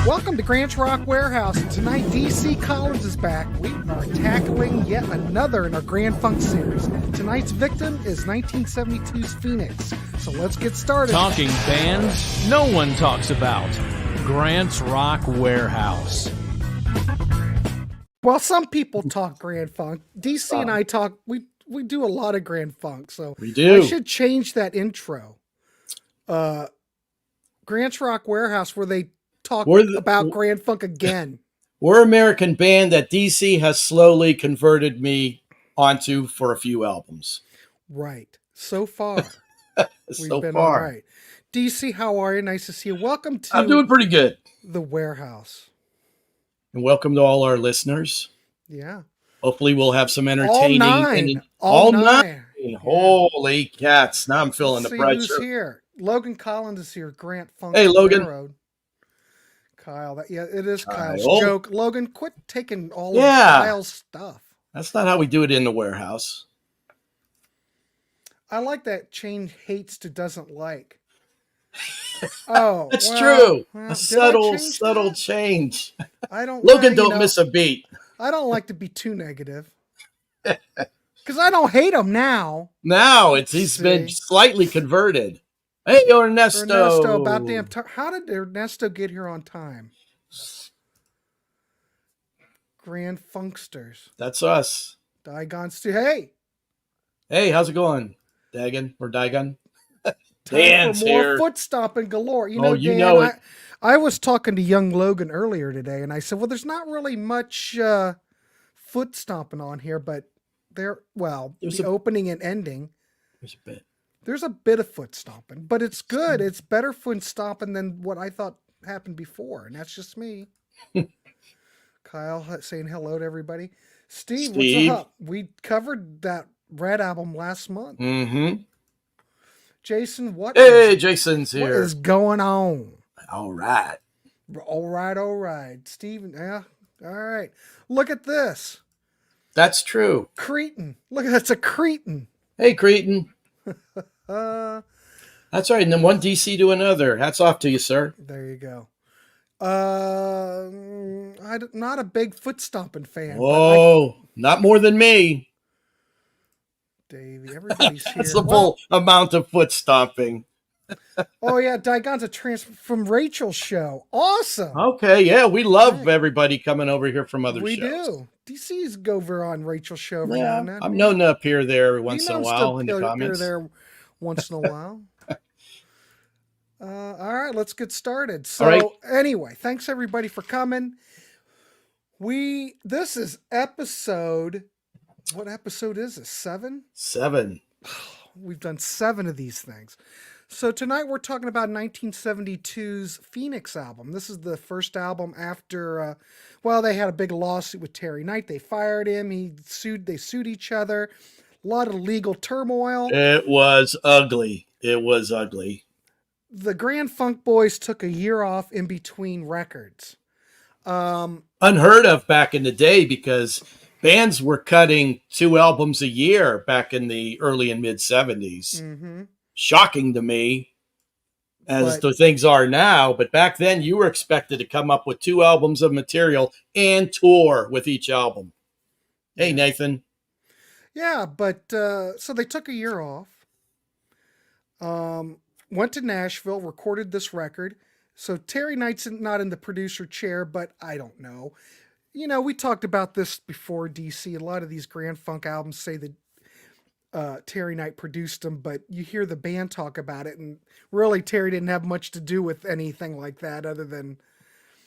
Welcome to Grant's Rock Warehouse, and tonight DC Collins is back. We are tackling yet another in our Grand Funk series. Tonight's victim is 1972's Phoenix. So let's get started. Talking bands no one talks about. Grant's Rock Warehouse. Well, some people talk Grand Funk. DC and I talk, we do a lot of Grand Funk, so we do. I should change that intro. Grant's Rock Warehouse, where they talk about Grand Funk again. We're an American band that DC has slowly converted me onto for a few albums. Right. So far. So been far. All right. DC, how are you? Nice to see you. Welcome to I'm doing pretty good. The Warehouse. And welcome to all our listeners. Yeah. Hopefully we'll have some entertaining. All nine. Yeah. Holy cats. Now I'm feeling Let's the see pressure. Who's here? Logan Collins is here. Grant Funk. Hey, Logan. Railroad. Kyle. It is Kyle. Kyle's joke. Logan, quit taking all of Kyle's stuff. That's not how we do it in the warehouse. I like that change hates to doesn't like. Oh, that's true. Well, a subtle change. I don't. Logan don't miss a beat. I don't like to be too negative because I don't hate him now. Now he's been slightly converted. Hey, Ernesto. About damn time. How did Ernesto get here on time? Grand Funksters. That's us. Digon Stu. Hey, how's it going, Dagon or Digon? Dan's for more here. Foot stomping galore. Dan, I was talking to young Logan earlier today, and I said, well, there's not really much foot stomping on here, but the opening and ending. There's a bit. There's a bit of foot stomping, but it's good. It's better foot stomping than what I thought happened before, and that's just me. Kyle saying hello to everybody. Steve, what's up? We covered that Red album last month. Mm-hmm. Jason, Jason's here. What is going on? All right. Steven, yeah. All right. Look at this. That's true. Cretin. Look, that's a Cretin. Hey, Cretin. That's right. And then one DC to another. Hats off to you, sir. There you go. I'm not a big foot stomping fan. Whoa, not more than me. Davy, everybody's here. That's the full amount of foot stomping. Oh, yeah. Digon's a transfer from Rachel's show. Awesome. Okay, yeah. We love everybody coming over here from other shows. We do. DC's go over on Rachel's show every now and then. I'm known to appear there every once in a while in the comments. There once in a while. All right, let's get started. So anyway, thanks everybody for coming. This is episode, what episode is this? 7? 7. We've done 7 of these things. So tonight we're talking about 1972's Phoenix album. This is the first album after, they had a big lawsuit with Terry Knight. They fired him. They sued each other. A lot of legal turmoil. It was ugly. The Grand Funk Boys took a year off in between records. Unheard of back in the day because bands were cutting 2 albums a year back in the early and mid 70s. Mm-hmm. Shocking to me as the things are now. But back then you were expected to come up with 2 albums of material and tour with each album. Hey, Nathan. Yeah, but so they took a year off. Went to Nashville, recorded this record. So Terry Knight's not in the producer chair, but I don't know. We talked about this before, DC. A lot of these Grand Funk albums say that Terry Knight produced them, but you hear the band talk about it, and really Terry didn't have much to do with anything like that other than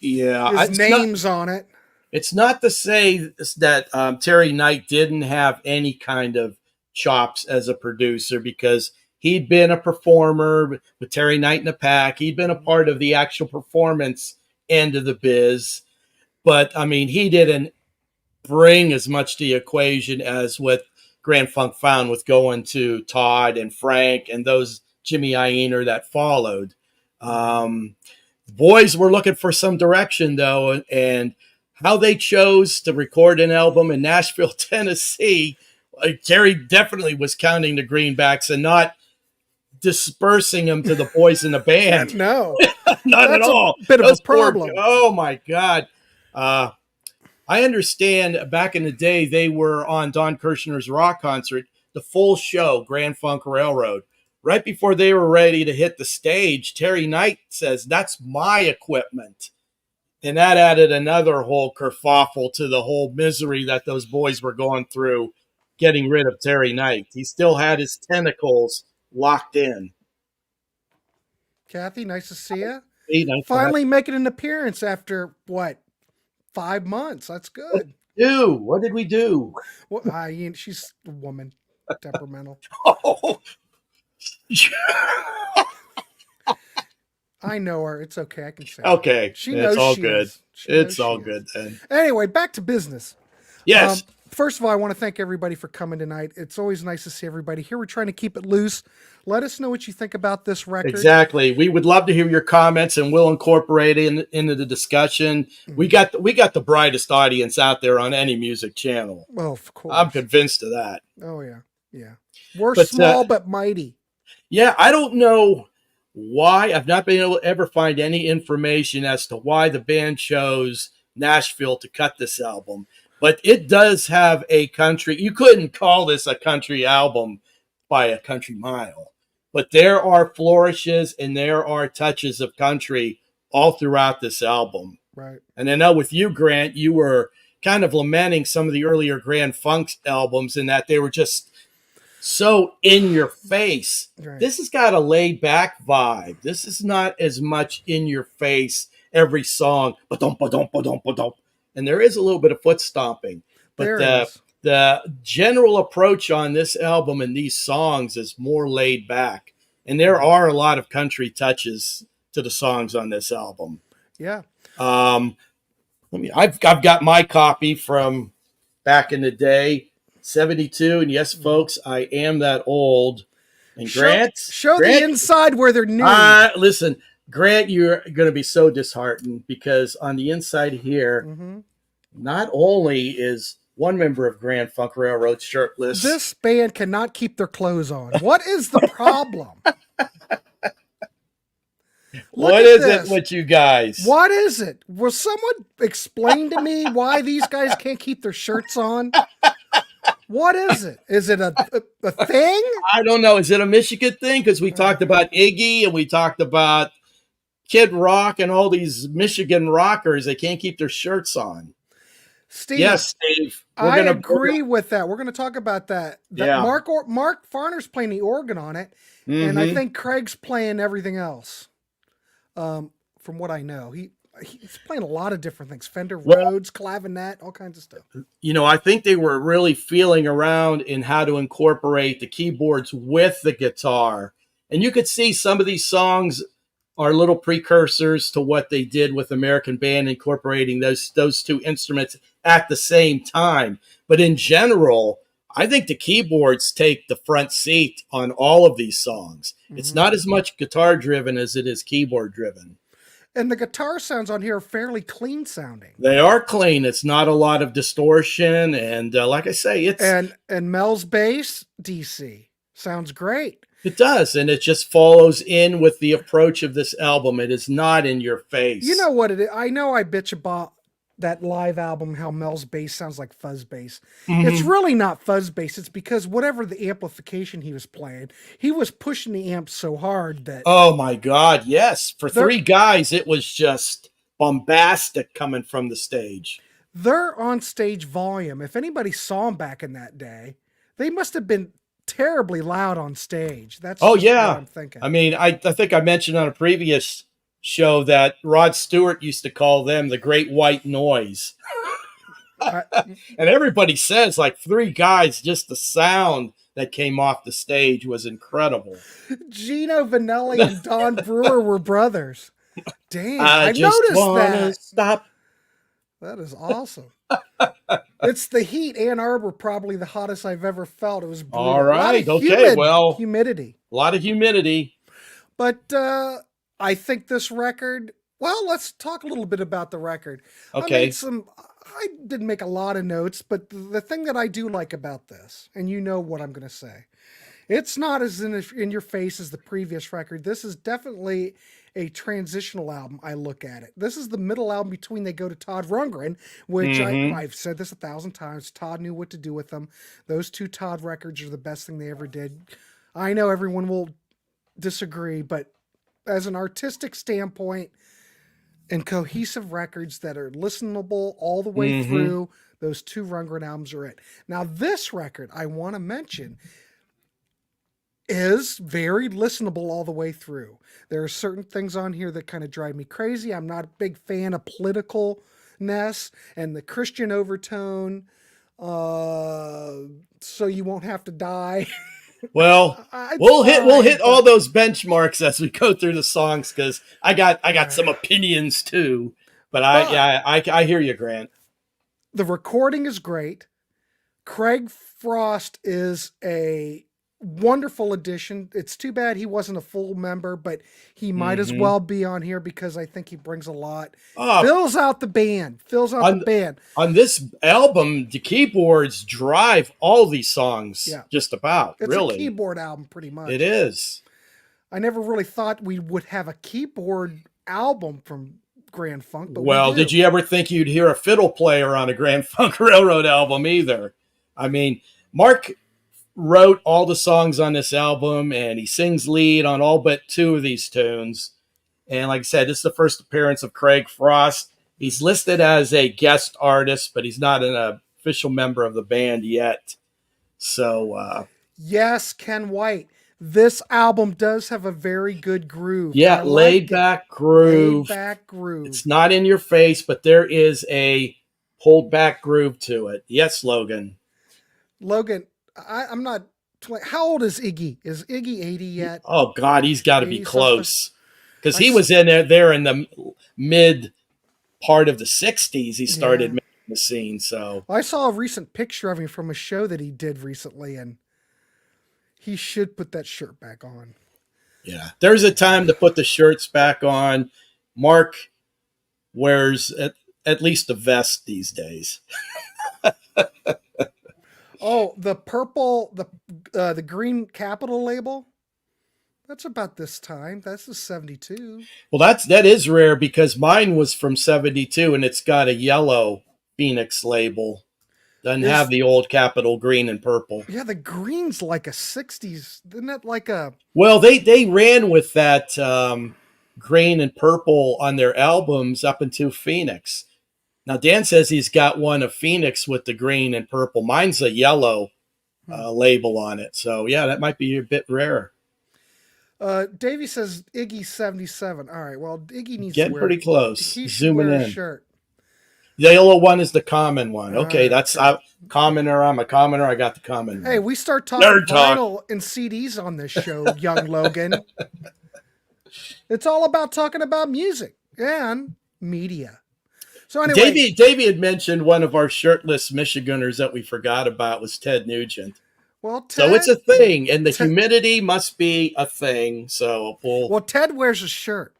his name's on it. It's not to say that Terry Knight didn't have any kind of chops as a producer, because he'd been a performer with Terry Knight in the Pack. He'd been a part of the actual performance end of the biz. But, I mean, he didn't bring as much to the equation as what Grand Funk found with going to Todd and Frank and those Jimmy Ienner that followed. The boys were looking for some direction, though, and how they chose to record an album in Nashville, Tennessee, Terry definitely was counting the greenbacks and not dispersing them to the boys in the band. No, Not at that's all. a bit of a Those poor- problem. oh my God. I understand back in the day they were on Don Kirshner's rock concert, the full show, Grand Funk Railroad. Right before they were ready to hit the stage, Terry Knight says, "That's my equipment." And that added another whole kerfuffle to the whole misery that those boys were going through getting rid of Terry Knight. He still had his tentacles locked in. Kathy, nice to see you. Hey, nice to Finally making an appearance after, what, 5 months? That's good. What did we do? Well, she's a woman, temperamental. Oh. I know her. It's okay. I can say Okay. She knows it's all she good. is. She It's knows all she good is. then. Anyway, back to business. Yes. First of all, I want to thank everybody for coming tonight. It's always nice to see everybody here. We're trying to keep it loose. Let us know what you think about this record. Exactly. We would love to hear your comments, and we'll incorporate it into the discussion. We got the brightest audience out there on any music channel. Well, of course. I'm convinced of that. Oh yeah, yeah. We're small but mighty. Yeah, I don't know why. I've not been able to ever find any information as to why the band chose Nashville to cut this album. But it does have a country. You couldn't call this a country album by a country mile. But there are flourishes and there are touches of country all throughout this album. Right. And I know with you, Grant, you were kind of lamenting some of the earlier Grand Funk albums in that they were just so in your face. Right. This has got a laid back vibe. This is not as much in your face every song. Ba-dum, ba-dum, ba-dum, ba-dum. And there is a little bit of foot stomping. But the general approach on this album and these songs is more laid back. And there are a lot of country touches to the songs on this album. Yeah. I've got my copy from back in the day, 72. And yes, folks, I am that old. And Grant, show the inside where they're new. Listen, Grant, you're going to be so disheartened because on the inside here, not only is one member of Grand Funk Railroad shirtless. This band cannot keep their clothes on. What is the problem? What is it with you guys? What is it? Will someone explain to me why these guys can't keep their shirts on? What is it? Is it a thing? I don't know. Is it a Michigan thing? Because we talked about Iggy and we talked about Kid Rock and all these Michigan rockers. They can't keep their shirts on. Steve. Yes, Steve. I agree with that. We're going to talk about that. Yeah. Mark Farner's playing the organ on it, and I think Craig's playing everything else. From what I know, he's playing a lot of different things: Fender Rhodes, clavinet, all kinds of stuff. You know, I think they were really feeling around in how to incorporate the keyboards with the guitar, and you could see some of these songs are little precursors to what they did with American Band, incorporating those two instruments at the same time. But in general, I think the keyboards take the front seat on all of these songs. It's not as much guitar driven as it is keyboard driven. And the guitar sounds on here are fairly clean sounding. They are clean. It's not a lot of distortion. And like I say, it's... And Mel's bass, DC, sounds great. It does, and it just follows in with the approach of this album. It is not in your face. You know what it is? I know I bitch about that live album, how Mel's bass sounds like fuzz bass. It's really not fuzz bass. It's because whatever the amplification he was playing, he was pushing the amp so hard that... Oh, my God, yes. For three guys, it was just bombastic coming from the stage. Their on-stage volume, if anybody saw them back in that day, they must have been terribly loud on stage. That's what I'm thinking. I mean, I think I mentioned on a previous show that Rod Stewart used to call them the Great White Noise. And everybody says, like, three guys, just the sound that came off the stage was incredible. Gino Vanelli and Don Brewer were brothers. Damn, I just noticed that. Stop. That is awesome. It's the heat. Ann Arbor, probably the hottest I've ever felt. It was brutal. All right. Okay. Humidity. A lot of humidity. But I think this record. Well, let's talk a little bit about the record. Okay. I didn't make a lot of notes, but the thing that I do like about this, and you know what I'm going to say, It's not as in your face as the previous record. This is definitely a transitional album. I look at it. This is the middle album between they go to Todd Rundgren, which Mhm. I've said this 1,000 times. Todd knew what to do with them. Those two Todd records are the best thing they ever did. I know everyone will disagree, but as an artistic standpoint and cohesive records that are listenable all the way Mhm. through, those two Rundgren albums are it. Now, this record I want to mention is very listenable all the way through. There are certain things on here that kind of drive me crazy. I'm not a big fan of politicalness and the Christian overtone. So you won't have to die. Well, It's we'll fine, hit all but those benchmarks as we go through the songs because I got some opinions too. But but I hear you, Grant. the recording is great. Craig Frost is a wonderful addition. It's too bad he wasn't a full member, but he might as Hmm. well be on here because I think he brings a lot. Uh, Fills out the band. Fills out the on band. on this album, the keyboards drive all these songs Yeah. just about. It's a Really, keyboard album pretty much. it is. I never really thought we would have a keyboard album from Grand Funk, but we Well, do. did you ever think you'd hear a fiddle player on a Grand Funk Railroad album either? I mean, Mark wrote all the songs on this album and he sings lead on all but two of these tunes. And like I said, this is the first appearance of Craig Frost. He's listed as a guest artist, but he's not an official member of the band yet. So, Yes, Ken White. This album does have a very good groove. yeah, I laid like it. back groove. Laid back groove. It's not in your face, but there is a pulled back groove to it. Yes, Logan. Logan, I'm not. How old is Iggy? Is Iggy 80 yet? Oh God, he's got to be 80 something? close because I he s- was in there in the mid part of the '60s. He started Yeah. making the scene. So I saw a recent picture of him from a show that he did recently, and he should put that shirt back on. yeah, there's a time to put the shirts back on. Mark wears at least a vest these days. Oh, the purple, the green capital label. That's about this time. That's the 72. Well, that is rare because mine was from '72 and it's got a yellow Phoenix label. Doesn't Is- have the old capital green and purple. Yeah, the green's like a 60s. Isn't that like a. Well, they ran with that green and purple on their albums up into Phoenix. Now Dan says he's got one of Phoenix with the green and purple. Mine's a yellow label on it. So yeah, that might be a bit rare. Davy says Iggy's 77. All right, well, Iggy needs Getting to wear. pretty close. He should Zooming wear a in. shirt. The yellow one is the common one. Okay, Ah, that's okay. commoner. I'm a commoner. I got the common Hey, one. we start talking Nerd talk. vinyl and CDs on this show, young Logan. It's all about talking about music and media. So anyway, Davey had mentioned one of our shirtless Michiganders that we forgot about was Ted Nugent. well, Ted, So it's a thing, and the Ted- humidity must be a thing. So well, Ted wears a shirt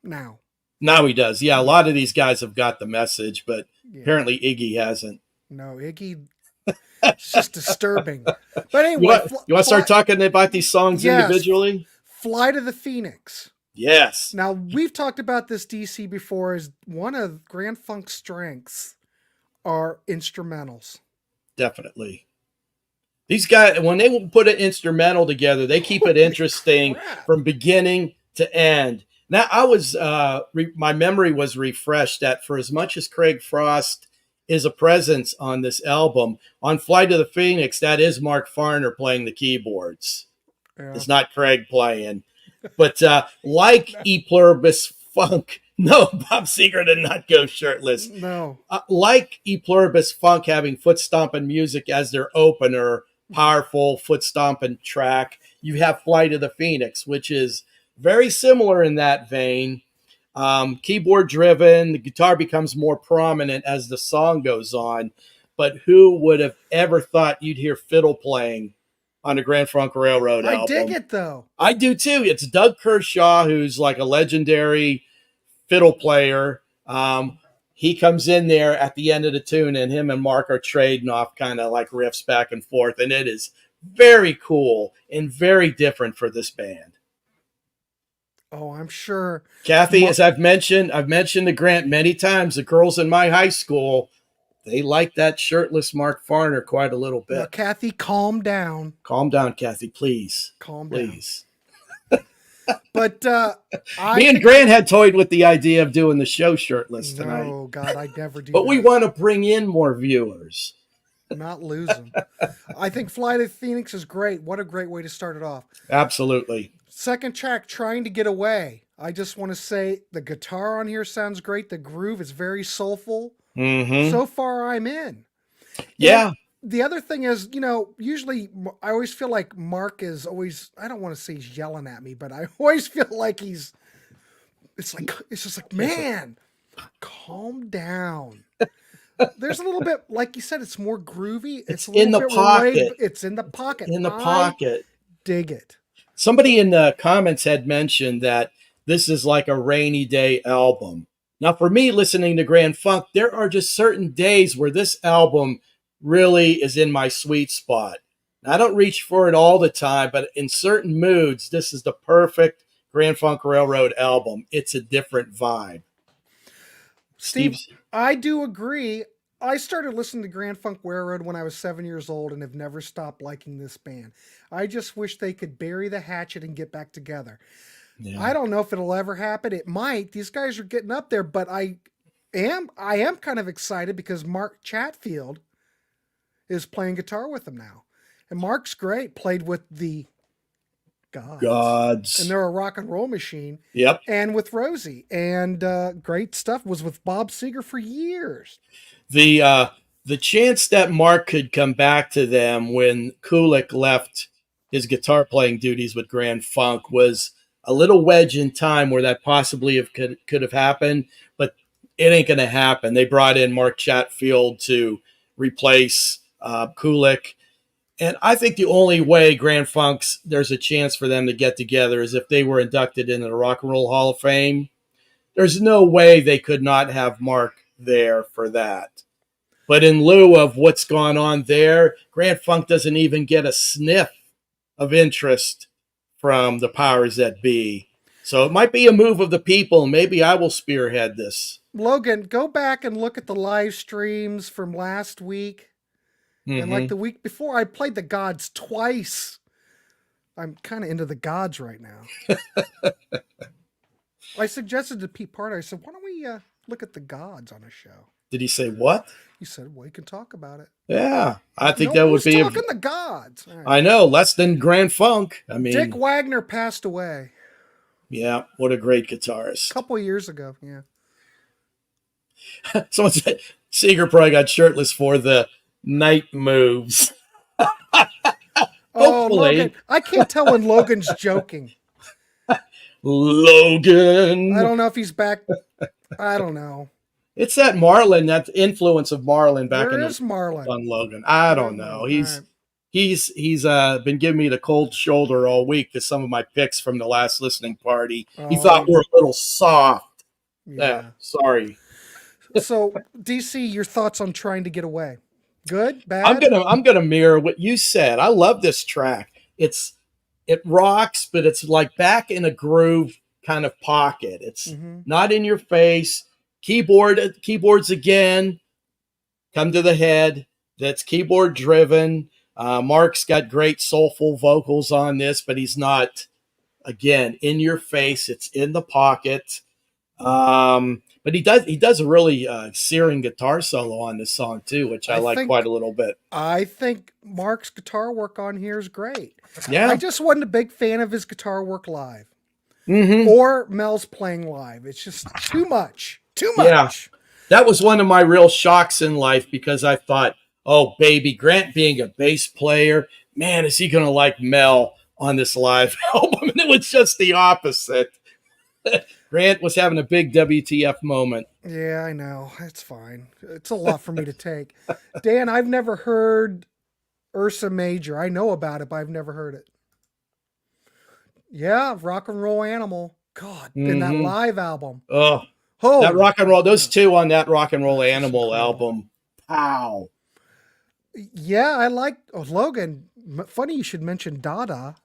now. now he does. Yeah, a lot of these guys have got the message, but Yeah. apparently Iggy hasn't. No, Iggy. It's just disturbing. But anyway, You want to start talking about these songs Yes. individually? Fly to the Phoenix. Yes. Now, we've talked about this DC before as one of Grand Funk's strengths are instrumentals. Definitely. These guys, when they put an instrumental together, they keep it interesting crap. from beginning to end. Now, I was, my memory was refreshed that for as much as Craig Frost is a presence on this album, on Fly to the Phoenix, that is Mark Farner playing the keyboards. Yeah. It's not Craig playing. But like E Pluribus Funk, no, Bob Seger did not go shirtless. No. Like E Pluribus Funk having foot stomping music as their opener, powerful foot stomping track, you have Fly to the Phoenix, which is very similar in that vein. Keyboard driven, the guitar becomes more prominent as the song goes on. But who would have ever thought you'd hear fiddle playing on a Grand Funk Railroad album? I dig it, though. I do too. It's Doug Kershaw, who's like a legendary fiddle player. He comes in there at the end of the tune, and him and Mark are trading off kind of like riffs back and forth, and it is very cool and very different for this band. Oh, I'm sure. Kathy, as I've mentioned to Grant many times, the girls in my high school, they like that shirtless Mark Farner quite a little bit. Now, Kathy, calm down. Calm down, Kathy, please. Calm please. down. But me and Grant had toyed with the idea of doing the show shirtless tonight. Oh, God, I'd never do but that. we want to bring in more viewers. Not lose them. I think Fly to Phoenix is great. What a great way to start it off. Absolutely. Second track, Trying to Get Away. I just want to say the guitar on here sounds great. The groove is very soulful. Mm-hmm. So far, I'm in. Yeah. And the other thing is, you know, usually I always feel like Mark is always, I don't want to say he's yelling at me, but I always feel like it's just like, man, calm down. There's a little bit, like you said, it's more groovy. It's in the pocket. It's in the pocket. In the pocket. Dig it. Somebody in the comments had mentioned that this is like a rainy day album. Now, for me, listening to Grand Funk, there are just certain days where this album really is in my sweet spot. I don't reach for it all the time, but in certain moods, this is the perfect Grand Funk Railroad album. It's a different vibe. Steve, I do agree. I started listening to Grand Funk Railroad when I was 7 years old and have never stopped liking this band. I just wish they could bury the hatchet and get back together. Yeah. I don't know if it'll ever happen. It might. These guys are getting up there, but I am kind of excited because Mark Chatfield is playing guitar with them now. And Mark's great. Played with the Gods. And they're a rock and roll machine. Yep. And with Rosie. And great stuff. Was with Bob Seger for years. The chance that Mark could come back to them when Kulick left his guitar playing duties with Grand Funk was a little wedge in time where that possibly could have happened, but it ain't going to happen. They brought in Mark Chatfield to replace Kulick. And I think the only way Grand Funk's there's a chance for them to get together is if they were inducted into the Rock and Roll Hall of Fame. There's no way they could not have Mark there for that. But in lieu of what's gone on there, Grand Funk doesn't even get a sniff of interest from the powers that be. So it might be a move of the people. Maybe I will spearhead this. Logan, go back and look at the live streams from last week. And like the week before, I played the Gods twice. I'm kind of into the Gods right now. I suggested to Pete Parter, I said, why don't we look at the Gods on a show? Did he say what? He said, well, you can talk about it. Yeah, I think that would be talking the Gods. Right. I know, less than Grand Funk. I mean, Dick Wagner passed away. Yeah, what a great guitarist. A couple of years ago, yeah. Someone said Seeger probably got shirtless for the night moves. Oh, Logan. I can't tell when Logan's joking. Logan. I don't know if he's back. I don't know. It's that Marlin, that influence of Marlin back Where is Marlin on Logan. I don't know. He's been giving me the cold shoulder all week to some of my picks from the last listening party. He thought we're a little soft. Yeah, sorry. So, DC, your thoughts on Trying to Get Away? Good, bad? I'm gonna mirror what you said. I love this track. It rocks, but it's like back in a groove kind of pocket. It's not in your face. Keyboards again come to the head. That's keyboard driven. Mark's got great soulful vocals on this, but he's not, again, in your face. It's in the pocket. But he does a really searing guitar solo on this song too, which I like quite a little bit. I think Mark's guitar work on here is great. Yeah, I just wasn't a big fan of his guitar work live, or Mel's playing live. It's just too much. Yeah, that was one of my real shocks in life because I thought, oh baby, Grant being a bass player, man, is he gonna like Mel on this live album? And it was just the opposite. Grant was having a big WTF moment. Yeah, I know. It's fine. It's a lot for me to take. Dan, I've never heard Ursa Major. I know about it, but I've never heard it. Yeah, Rock and Roll Animal. God, in that live album. Oh, that rock and roll. Those two on that Rock and Roll Animal album. Pow. Yeah, I like Logan. Funny you should mention Dada.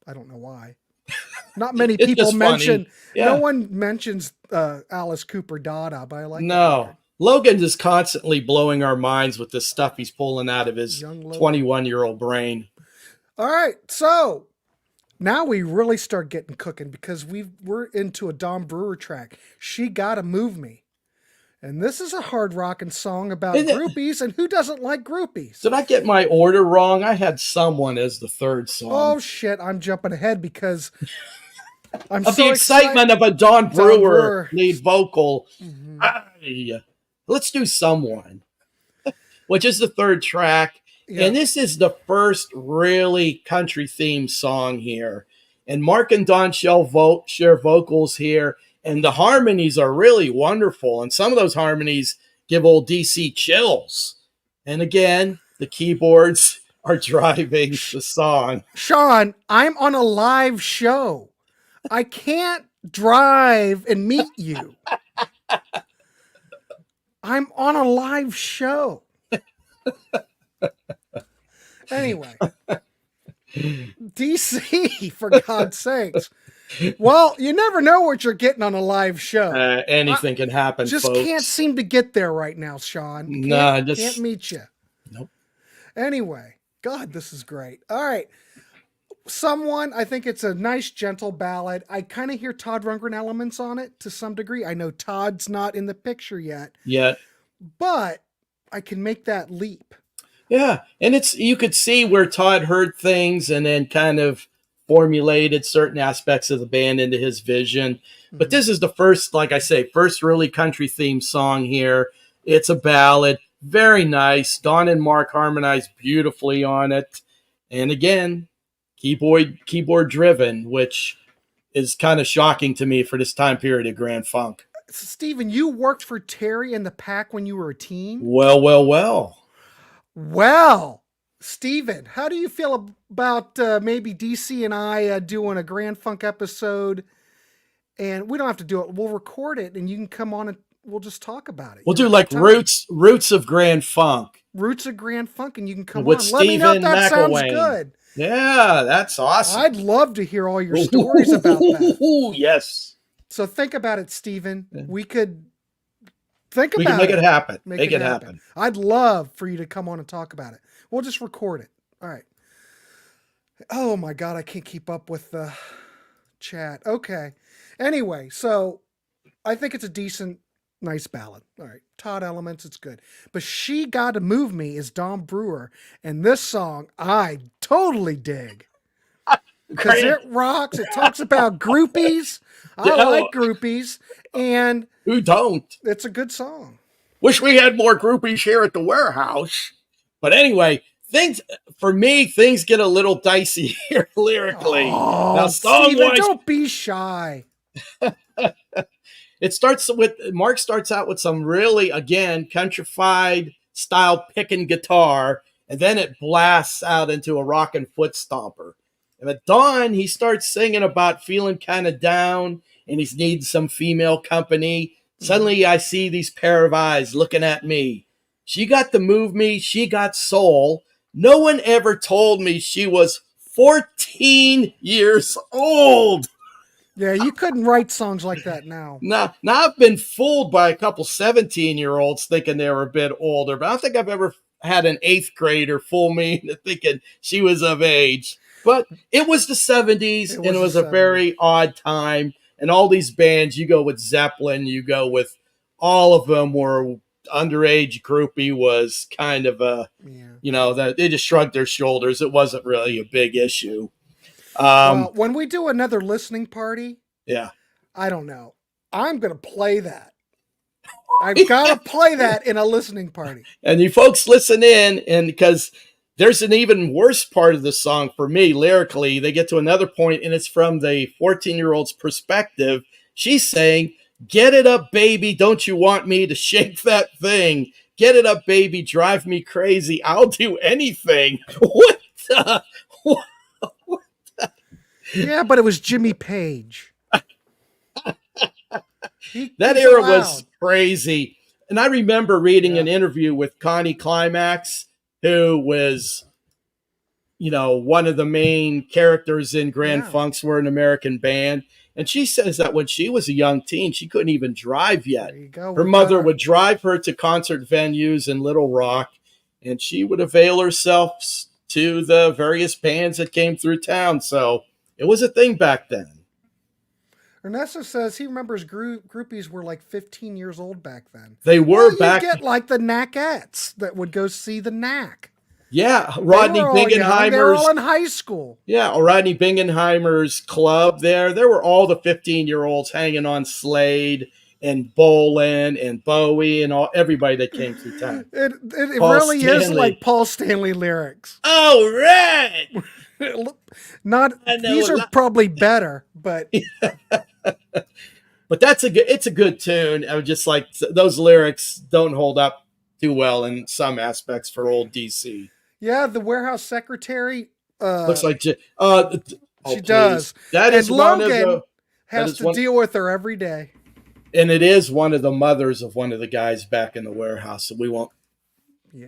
I don't know why. Not many It's people just mention. funny. No Yeah. one mentions Alice Cooper Dada, but I like that No. record. Logan is constantly blowing our minds with the stuff he's pulling out of his Young Logan. 21-year-old brain. All right, so now we really start getting cooking because we're into a Don Brewer track. She Gotta Move Me. And this is a hard rocking song about Isn't it- groupies, and who doesn't like groupies? Did I get my order wrong? I had Someone as the third song. Oh shit, I'm jumping ahead because I'm Of so the excitement of a Don Brewer, Brewer. lead vocal. Mhm. Let's do Someone, which is the third track. Yeah. And this is the first really country themed song here. And Mark and Don share vocals here. And the harmonies are really wonderful. And some of those harmonies give old DC chills. And again, the keyboards are driving the song. Sean, I'm on a live show. I can't drive and meet you. I'm on a live show. Anyway, DC, for God's sakes. Well, you never know what you're getting on a live show. Anything can happen, Just folks. can't seem to get there right now, Sean. Can't meet you. Nope. Anyway, God, this is great. All right. Someone, I think it's a nice, gentle ballad. I kind of hear Todd Rundgren elements on it to some degree. I know Todd's not in the picture yet, but I can make that leap. Yeah, and you could see where Todd heard things and then kind of formulated certain aspects of the band into his vision. But this is the first, like I say, first really country themed song here. It's a ballad, very nice. Don and Mark harmonized beautifully on it, and again, keyboard driven, which is kind of shocking to me for this time period of Grand Funk. Stephen, you worked for Terry and the Pack when you were a teen? Well. Well, Stephen, how do you feel about maybe DC and I doing a Grand Funk episode? And we don't have to do it. We'll record it, and you can come on and we'll just talk about it. We'll do like roots of Grand Funk. Roots of Grand Funk, and you can come with on. Stephen Let me know if that sounds McElwain. good. Yeah, that's awesome. I'd love to hear all your stories about that. Yes. So think about it, Stephen. We could think about it. We can make it happen. Make it happen. I'd love for you to come on and talk about it. We'll just record it. All right. Oh my God, I can't keep up with the chat. Okay. Anyway, so I think it's a decent, nice ballad. All right. Todd elements, it's good. But She Gotta Move Me is Don Brewer. And this song I totally dig. Because it rocks. It talks about groupies. I like groupies. And who don't? It's a good song. Wish we had more groupies here at the Warehaus. But anyway, things get a little dicey here lyrically. Oh, now, Steven, don't be shy. Mark starts out with some really, again, countrified style picking guitar, and then it blasts out into a rockin' foot stomper. And at dawn, he starts singing about feeling kind of down, and he's needing some female company. Suddenly, I see these pair of eyes looking at me. She got to move me. She got soul. No one ever told me she was 14 years old. Yeah, you couldn't write songs like that now. Now I've been fooled by a couple 17-year-olds thinking they were a bit older, but I don't think I've ever had an 8th grader fool me into thinking she was of age. But it was the 70s, and it was a very odd time. And all these bands, you go with Zeppelin, you go with all of them were underage groupie was kind of a, that they just shrugged their shoulders. It wasn't really a big issue. When we do another listening party, I don't know. I'm going to play that. I've got to play that in a listening party. And you folks listen in, and because there's an even worse part of the song for me lyrically. They get to another point, and it's from the 14-year-old's perspective. She's saying, "Get it up, baby. Don't you want me to shake that thing? Get it up, baby. Drive me crazy. I'll do anything." What the? Yeah, but it was Jimmy Page. That era was crazy. And I remember reading an interview with Connie Climax, who was, one of the main characters in Grand Funk's We're an American Band. And she says that when she was a young teen, she couldn't even drive yet. There you go. Her mother would drive her to concert venues in Little Rock, and she would avail herself to the various bands that came through town. So it was a thing back then. Ernesto says he remembers groupies were like 15 years old back then. They were back. You get like the Knackettes that would go see the Knack. Yeah, Rodney Bingenheimer's. They were all in high school. Yeah, Rodney Bingenheimer's club there. There were all the 15-year-olds hanging on Slade and Bolin and Bowie and everybody that came through town. It really is like Paul Stanley lyrics. Oh, right. These are probably better, but but it's a good tune. I was just like, those lyrics don't hold up too well in some aspects for old DC. Yeah, the warehouse secretary looks like she does. That is Logan has to deal with her every day. And it is one of the mothers of one of the guys back in the warehouse, so we won't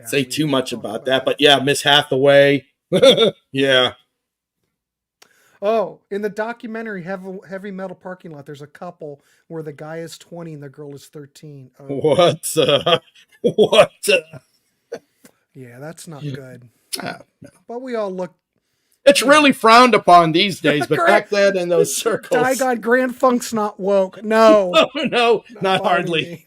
say too much about that. But yeah, Miss Hathaway. Yeah. Oh, in the documentary Heavy Metal Parking Lot, there's a couple where the guy is 20 and the girl is 13. Oh. What? Yeah, that's not good. No. But we all look. It's really frowned upon these days, but back then in those circles. Daggone Grand Funk's not woke. No. No, not hardly.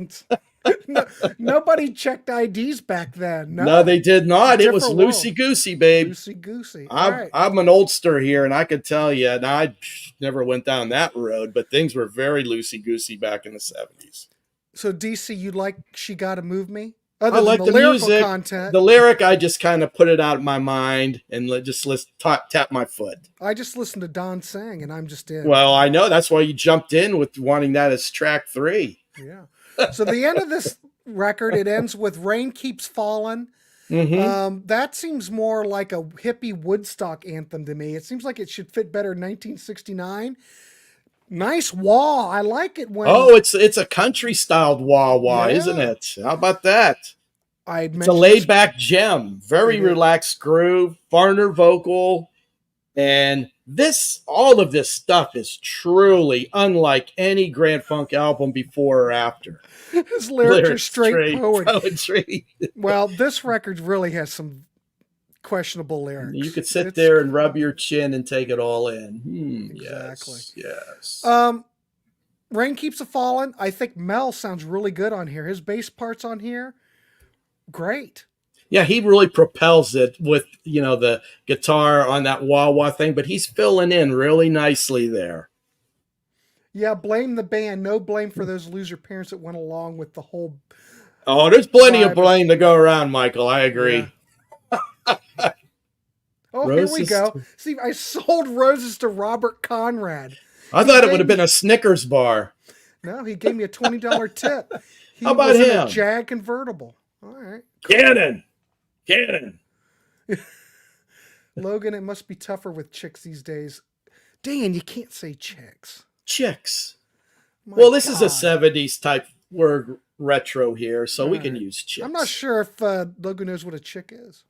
Nobody checked IDs back then. No, they did not. It was loosey-goosey, babe. Loosey-goosey. I'm an oldster here, and I can tell you, and I never went down that road, but things were very loosey-goosey back in the 70s. So, DC, you like She Gotta Move Me? I like the music. Content. The lyric, I just kind of put it out of my mind and just tap my foot. I just listened to Don Sang, and I'm just in. Well, I know. That's why you jumped in with wanting that as track 3. Yeah. So the end of this record, it ends with Rain Keeps Falling. Mm-hmm. That seems more like a hippie Woodstock anthem to me. It seems like it should fit better in 1969. Nice wah. I like it when. Oh, it's a country styled wah-wah, isn't it? How about that? It's a laid back gem, very relaxed groove, Farner vocal, and all of this stuff is truly unlike any Grand Funk album before or after. His lyrics are straight poetry. Well, this record really has some questionable lyrics. You could sit there and rub your chin and take it all in. Exactly. Yes. Rain Keeps a-Falling. I think Mel sounds really good on here. His bass parts on here, great. Yeah, he really propels it with, the guitar on that wah-wah thing, but he's filling in really nicely there. Yeah, blame the band. No blame for those loser parents that went along with the whole... Oh, there's plenty of blame to go around, Michael. I agree. Yeah. Here we go. See, I sold roses to Robert Conrad. I thought it would have been a Snickers bar. No, he gave me a $20 tip. How about him? In a Jag convertible. All right. Cannon. Logan, it must be tougher with chicks these days. Dan, you can't say chicks. Chicks. This is a 70s type word retro here, so we can use chicks. I'm not sure if Logan knows what a chick is.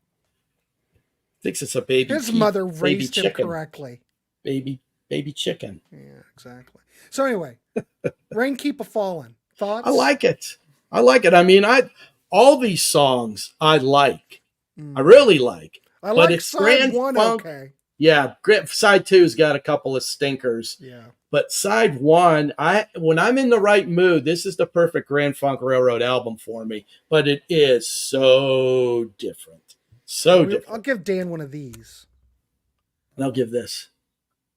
Thinks it's a baby. His mother raised him correctly. Baby chicken. Yeah, exactly. So anyway, Rain Keep a-Falling. Thoughts? I like it. I mean, all these songs I like. I really like. I like side 1 okay. Yeah, side 2's got a couple of stinkers. Yeah. But side 1, when I'm in the right mood, this is the perfect Grand Funk Railroad album for me. But it is so different. So different. I'll give Dan one of these. And I'll give this.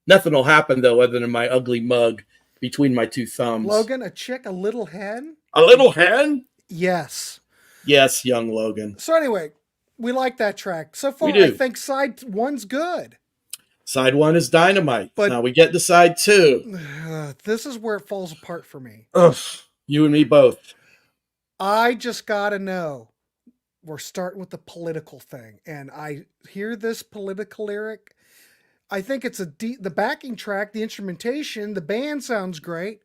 Nothing will happen, though, other than my ugly mug between my two thumbs. Logan, a chick, a little hen? A little hen? Yes. Yes, young Logan. So anyway, we like that track. So far, I think side 1's good. Side 1 is dynamite. But now we get to side 2. This is where it falls apart for me. Ugh, you and me both. I just got to know. We're starting with the political thing. And I hear this political lyric. I think it's the backing track, the instrumentation, the band sounds great.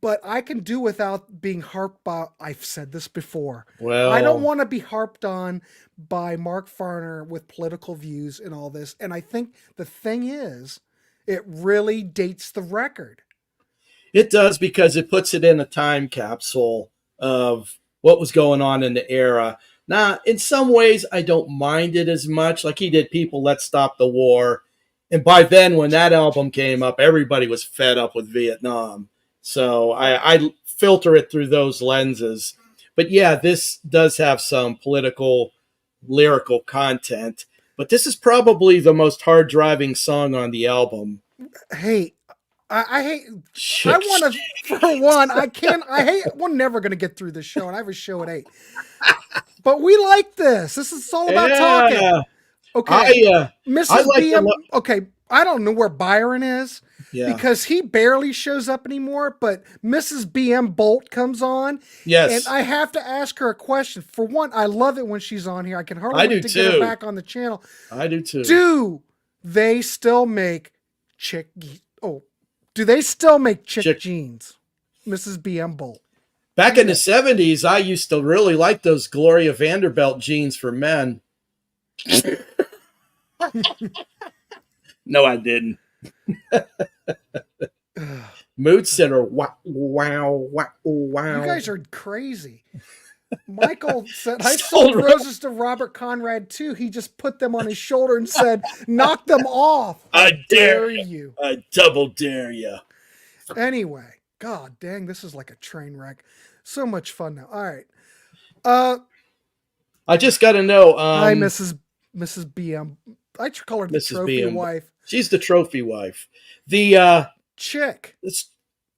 but I can do without being harped by. I've said this before. Well, I don't want to be harped on by Mark Farner with political views and all this. And I think the thing is, it really dates the record. it does, because it puts it in a time capsule of what was going on in the era. Now, in some ways, I don't mind it as much. Like he did People, Let's Stop the War. And by then, when that album came up, everybody was fed up with Vietnam. So I filter it through those lenses. But yeah, this does have some political, lyrical content. But this is probably the most hard driving song on the album. Hey, I hate. I want to. For one, I can't. I hate. We're never going to get through this show, and I have a show at 8. But we like this. This is all about talking. Okay, Mrs. I like BM. Okay, I don't know where Byron is because he barely shows up anymore. But Mrs. BM Bolt comes on. Yes, and I have to ask her a question. For one, I love it when she's on here. I can hardly wait to get her back on the channel. I do too. Do they still make chick? Do they still make chick jeans, Mrs. BM Bolt? Back in the 70s, I used to really like those Gloria Vanderbilt jeans for men. No, I didn't. Mood Center. Wow, wow, wow. You guys are crazy. Michael said, I sold roses to Robert Conrad too. He just put them on his shoulder and said, knock them off. I dare you. I double dare you. Anyway, God dang, this is like a train wreck. So much fun now. All right. I just got to know. Hi, Mrs. BM. I call her the Mrs. trophy BM. wife. She's the trophy wife. The chick. Is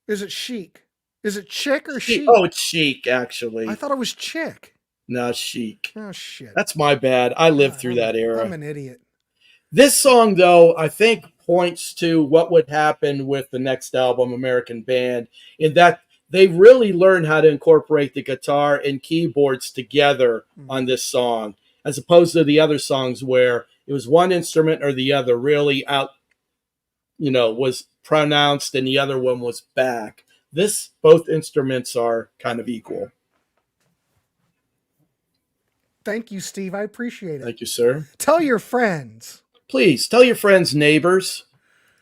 it chic? Is it chick or chic? Oh, it's chic, actually. I thought it was chick. No, chic. Oh, shit. That's my bad. I lived through that era. I'm an idiot. This song, though, I think points to what would happen with the next album, American Band, in that they really learned how to incorporate the guitar and keyboards together on this song, as opposed to the other songs where it was one instrument or the other really out, was pronounced and the other one was back. Both instruments are kind of equal. Thank you, Steve. I appreciate it. Thank you, sir. Tell your friends. Please, tell your friends, neighbors,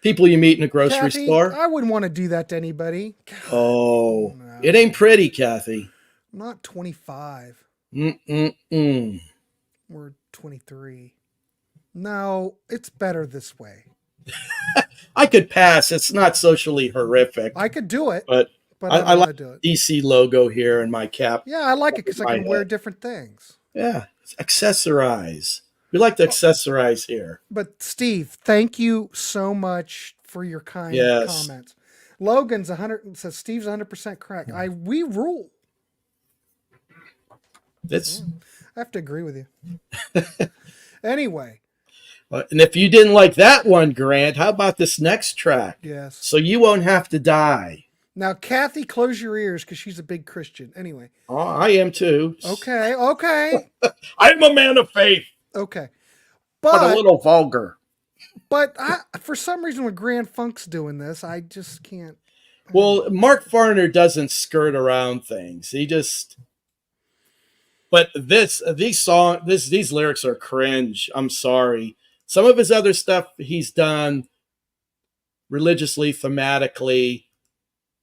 people you meet in a grocery store. I wouldn't want to do that to anybody. God, no. It ain't pretty, Kathy. I'm not 25. Mm-mm-mm. We're 23. No, it's better this way. I could pass. It's not socially horrific. I could do it. But I like the DC logo here in my cap. Yeah, I like it because I can wear different things. Yeah, accessorize. We like to accessorize here. But Steve, thank you so much for your kind comments. Logan's 100 says Steve's 100% correct. We rule. I have to agree with you. Anyway. And if you didn't like that one, Grant, how about this next track? Yes. So You Won't Have to Die. Now, Kathy, close your ears because she's a big Christian. Anyway. Oh, I am too. Okay. I'm a man of faith. Okay. But a little vulgar. But for some reason, when Grand Funk's doing this, I just can't. Well, Mark Farner doesn't skirt around things. He just. But these lyrics are cringe. I'm sorry. Some of his other stuff he's done religiously, thematically,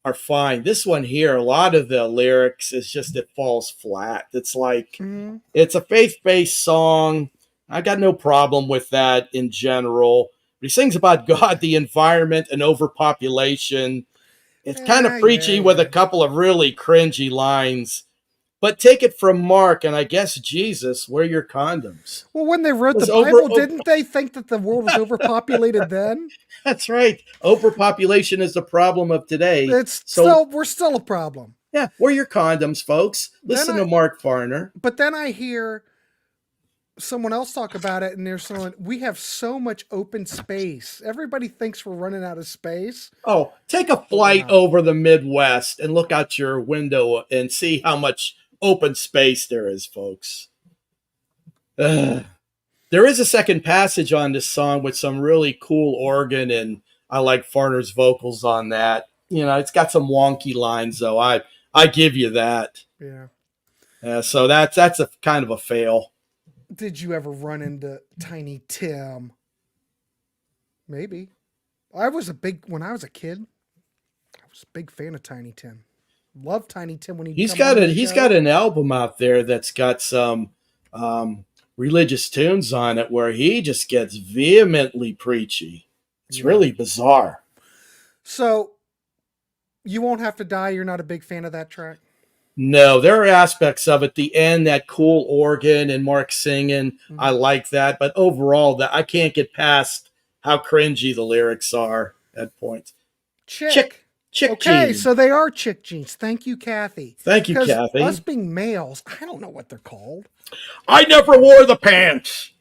are fine. This one here, a lot of the lyrics is just, it falls flat. It's like, It's a faith-based song. I got no problem with that in general. But he sings about God, the environment, and overpopulation. It's kind of preachy with a couple of really cringy lines. But take it from Mark, and I guess Jesus, wear your condoms. Well, when they wrote the Bible, didn't they think that the world was overpopulated then? That's right. Overpopulation is the problem of today. We're still a problem. Yeah, wear your condoms, folks. Listen to Mark Farner. But then I hear someone else talk about it, and there's someone, we have so much open space. Everybody thinks we're running out of space. Oh, take a flight over the Midwest and look out your window and see how much open space there is, folks. There is a second passage on this song with some really cool organ, and I like Farner's vocals on that. it's got some wonky lines though. I give you that. Yeah. So that's a kind of a fail. Did you ever run into Tiny Tim? Maybe. When I was a kid, I was a big fan of Tiny Tim. Loved Tiny Tim when He's got an album out there that's got some religious tunes on it where he just gets vehemently preachy. It's really bizarre. So, You Won't Have to Die, you're not a big fan of that track? No, there are aspects of it. The end, that cool organ and Mark singing, I like that. But overall, that I can't get past how cringy the lyrics are at points. Chick Okay, jeans. so they are chick jeans. Thank you, Kathy. Thank you, Kathy. Us being males, I don't know what they're called. I never wore the pants.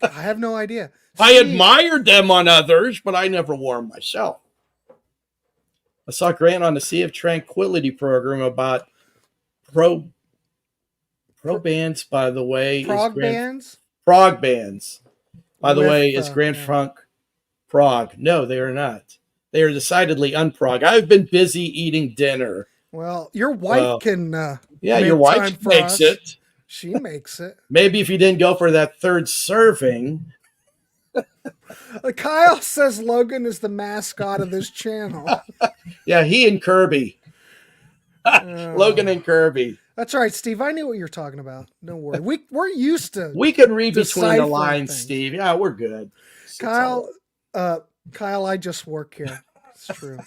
I have no idea. I admired them on others, but I never wore them myself. I saw Grant on the Sea of Tranquility program about pro bands, by the way. Prog bands? Prog bands. By the way, is Grand yeah. Funk prog? No, they are not. They are decidedly unprog. I've been busy eating dinner. Well, your wife can yeah, make your wife time for makes us. it. She makes it. Maybe if you didn't go for that third serving. Kyle says Logan is the mascot of this channel. Yeah, he and Kirby. Logan and Kirby. That's right, Steve. I knew what you were talking about. Don't worry. We're used to. We can read between the lines, things. Steve. Yeah, we're good. Kyle, I just work here. It's true.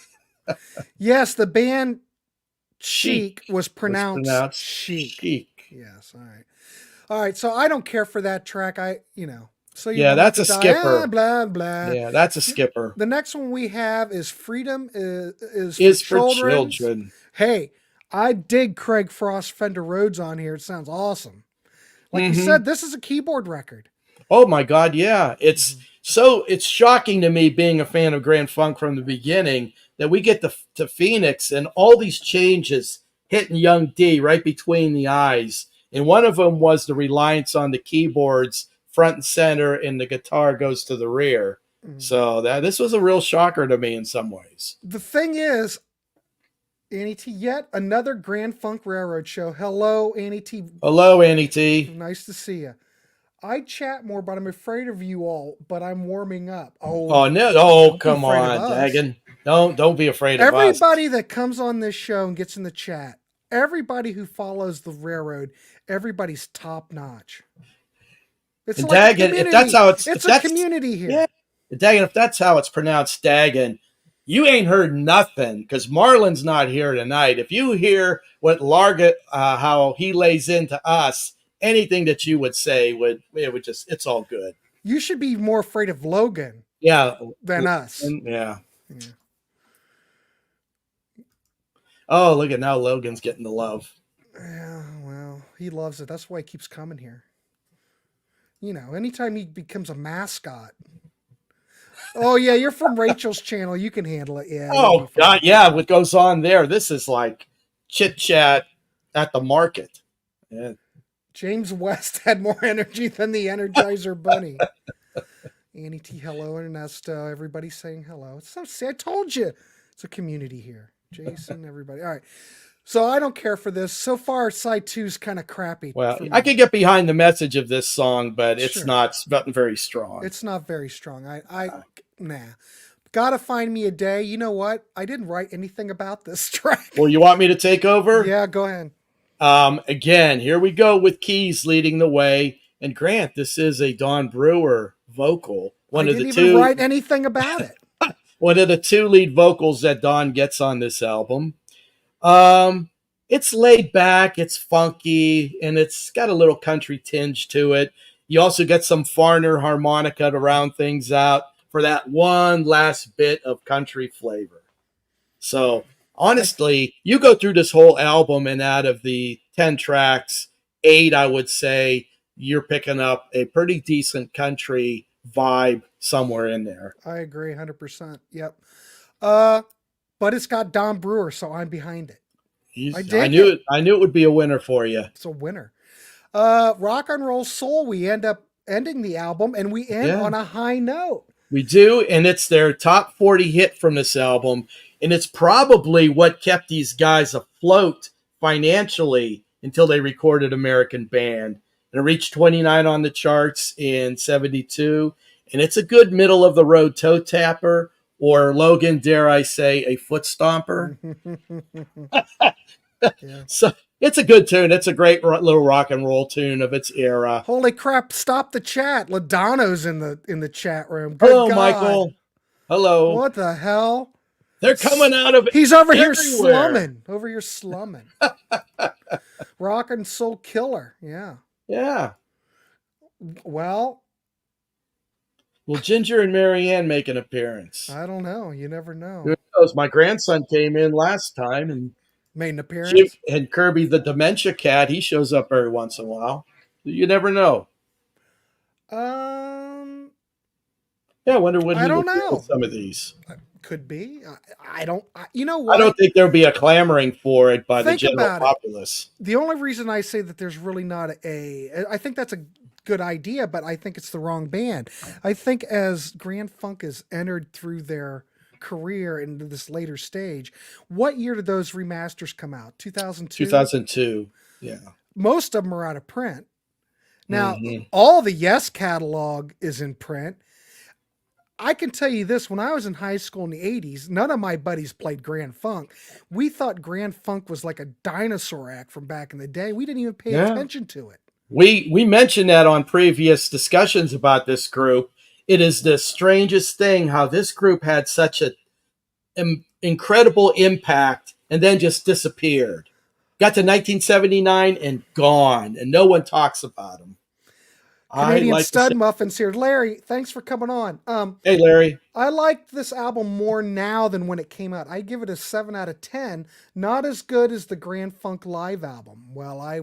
Yes, the band Chic was pronounced chic. Yes, all right. So I don't care for that track. So that's a skipper. Blah blah. Yeah, that's a skipper. The next one we have is Freedom is for children. Hey, I dig Craig Frost Fender Rhodes on here. It sounds awesome. Like you said, this is a keyboard record. Oh my God, yeah. It's shocking to me, being a fan of Grand Funk from the beginning, that we get to Phoenix and all these changes hitting young D right between the eyes. And one of them was the reliance on the keyboards front and center, and the guitar goes to the rear. So this was a real shocker to me in some ways. The thing is, Annie T, yet another Grand Funk Railroad show. Hello, Annie T. Hello, Annie T. Nice to see you. I chat more, but I'm afraid of you all. But I'm warming up. Oh no! Oh, come on, Dagan. Don't be afraid of us. Everybody that comes on this show and gets in the chat, everybody who follows the railroad, everybody's top notch. It's and like Dagan, if that's how it's a community here. Yeah. Dagan, if that's how it's pronounced, Dagan, you ain't heard nothing, because Marlon's not here tonight. If you hear what Larga, how he lays into us, anything that you would say it's all good. You should be more afraid of Logan, than us. Yeah. Oh, look at now, Logan's getting the love. Yeah, well, he loves it. That's why he keeps coming here. Anytime he becomes a mascot. Oh, yeah, you're from Rachel's channel. You can handle it. Yeah. Oh, God, yeah, what goes on there. This is like chit-chat at the market. Yeah. James West had more energy than the Energizer Bunny. Annie T, hello, Ernesto. Everybody saying hello. It's so sad. I told you. It's a community here. Jason, everybody. All right. So I don't care for this. So far, side 2's kind of crappy. Well, I could get behind the message of this song, but it's not very strong. It's not very strong. Nah. Gotta Find Me a Day. You know what? I didn't write anything about this track. Well, you want me to take over? Yeah, go ahead. Again, here we go with keys leading the way. And Grant, this is a Don Brewer vocal. I didn't even write anything about it. One of the two lead vocals that Don gets on this album. It's laid back, it's funky, and it's got a little country tinge to it. You also get some Farner harmonica to round things out for that one last bit of country flavor. So honestly, you go through this whole album, and out of the 10 tracks, 8, I would say, you're picking up a pretty decent country vibe somewhere in there. I agree 100%. Yep. But it's got Don Brewer, so I'm behind it. I knew it would be a winner for you. It's a winner. Rock and Roll Soul, we end up ending the album, and we end on a high note. We do, and it's their top 40 hit from this album, and it's probably what kept these guys afloat financially until they recorded American Band. And it reached 29 on the charts in 72, and it's a good middle-of-the-road toe tapper, or Logan, dare I say, a foot stomper. Yeah. So it's a good tune. It's a great little rock and roll tune of its era. Holy crap! Stop the chat. Ladano's in the chat room. Good Hello, God. Michael. Hello. What the hell? They're coming out of He's over here everywhere. slumming. Rock and soul killer. Yeah. Yeah. Well, Will Ginger and Marianne make an appearance? I don't know. You never know. Who knows? My grandson came in last time, and Made an appearance. and Kirby the Dementia Cat, he shows up every once in a while. You never know. Yeah, I wonder when he would deal with some of these. Could be. I don't. You know what? I don't think there'll be a clamoring for it by the Think general about it. populace. The only reason I say that there's really not I think that's a good idea, but I think it's the wrong band. I think as Grand Funk has entered through their career into this later stage, what year did those remasters come out? 2002? 2002. Yeah. Most of them are out of print. Now, Mhm. all the Yes catalog is in print. I can tell you this, when I was in high school in the 80s, none of my buddies played Grand Funk. We thought Grand Funk was like a dinosaur act from back in the day. We didn't even pay attention to it. We mentioned that on previous discussions about this group. It is the strangest thing how this group had such an incredible impact and then just disappeared. Got to 1979 and gone, and no one talks about them. Canadian Studmuffins here. Larry, thanks for coming on. Hey, Larry. I liked this album more now than when it came out. I give it a 7 out of 10. Not as good as the Grand Funk Live album. Well, I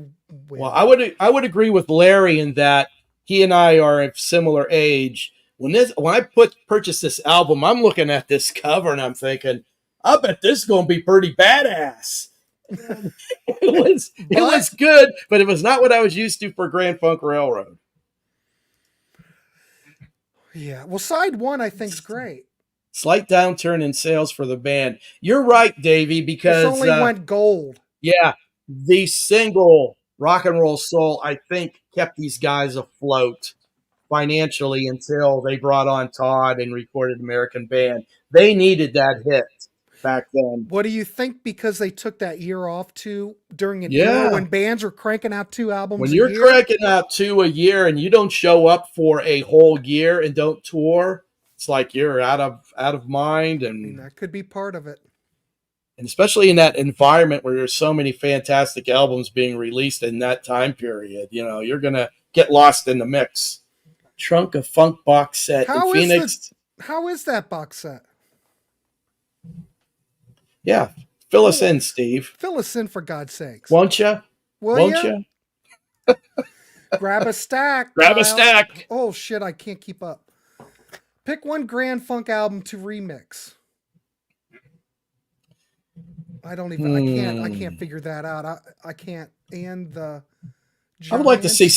would agree with Larry in that he and I are of similar age. When I purchased this album, I'm looking at this cover and I'm thinking, I bet this is going to be pretty badass. It was good, but it was not what I was used to for Grand Funk Railroad. Yeah, well, side one I think is great. Slight downturn in sales for the band. You're right, Davy, because it only went gold. Yeah, the single Rock and Roll Soul, I think, kept these guys afloat financially until they brought on Todd and recorded American Band. They needed that hit back then. What do you think? Because they took that year off during an era when bands were cranking out 2 albums when you're cranking out 2 a year and you don't show up for a whole year and don't tour, it's like you're out of mind. And that could be part of it. And especially in that environment where there's so many fantastic albums being released in that time period, you're gonna get lost in the mix. Trunk of Funk box set in Phoenix. How is that box set? Yeah, fill us in, Steve. Fill us in, for God's sakes. Won't you? Won't you? Grab a stack. Grab a stack. Oh, shit, I can't keep up. Pick one Grand Funk album to remix. I can't figure that out. I can't. And the Giants. I would like to see